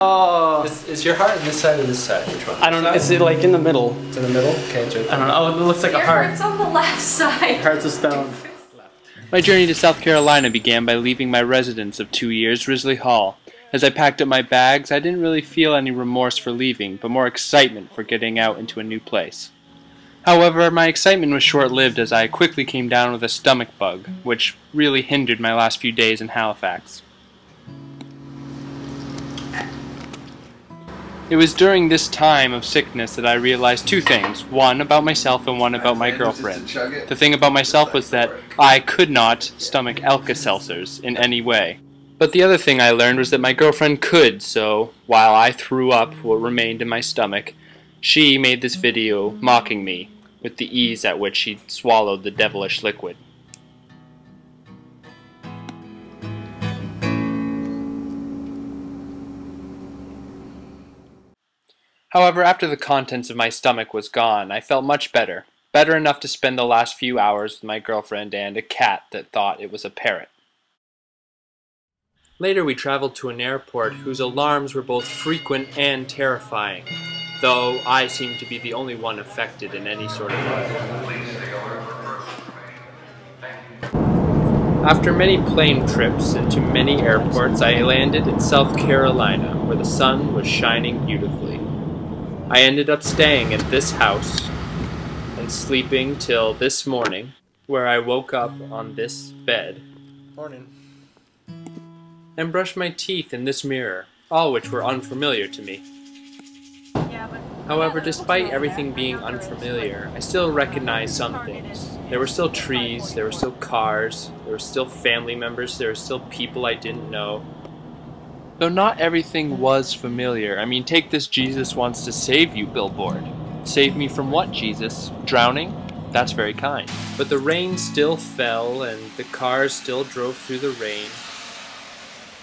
Oh. Is your heart on this side or this side? Which one? I don't know. Is it like in the middle? It's in the middle? Okay, it's right there. I don't know. Oh, it looks like a heart. Your heart's on the left side. Heart's a stone. My journey to South Carolina began by leaving my residence of 2 years, Risley Hall. As I packed up my bags, I didn't really feel any remorse for leaving, but more excitement for getting out into a new place. However, my excitement was short-lived as I quickly came down with a stomach bug, which really hindered my last few days in Halifax. It was during this time of sickness that I realized two things, one about myself and one about my girlfriend. The thing about myself was that I could not stomach Alka-Seltzers in any way. But the other thing I learned was that my girlfriend could, so while I threw up what remained in my stomach, she made this video mocking me with the ease at which she swallowed the devilish liquid. However, after the contents of my stomach was gone, I felt much better. Better enough to spend the last few hours with my girlfriend and a cat that thought it was a parrot. Later we traveled to an airport whose alarms were both frequent and terrifying, though I seemed to be the only one affected in any sort of way. After many plane trips and to many airports, I landed in South Carolina, where the sun was shining beautifully. I ended up staying at this house and sleeping till this morning, where I woke up on this bed. Morning. And brushed my teeth in this mirror, all which were unfamiliar to me. However, despite everything being unfamiliar, I still recognized some things. There were still trees, there were still cars, there were still family members, there were still people I didn't know. Though not everything was familiar. I mean, take this "Jesus wants to save you" billboard. Save me from what, Jesus? Drowning? That's very kind. But the rain still fell and the cars still drove through the rain.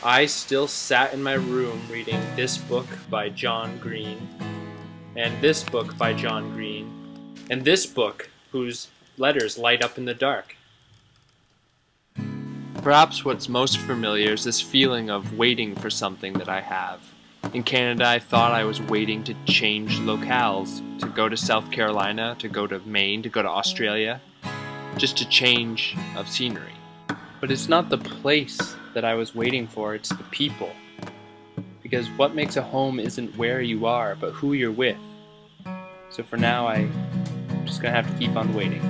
I still sat in my room reading this book by John Green, and this book by John Green, and this book whose letters light up in the dark. Perhaps what's most familiar is this feeling of waiting for something that I have. In Canada, I thought I was waiting to change locales, to go to South Carolina, to go to Maine, to go to Australia, just a change of scenery. But it's not the place that I was waiting for, it's the people. Because what makes a home isn't where you are, but who you're with. So for now, I'm just gonna have to keep on waiting.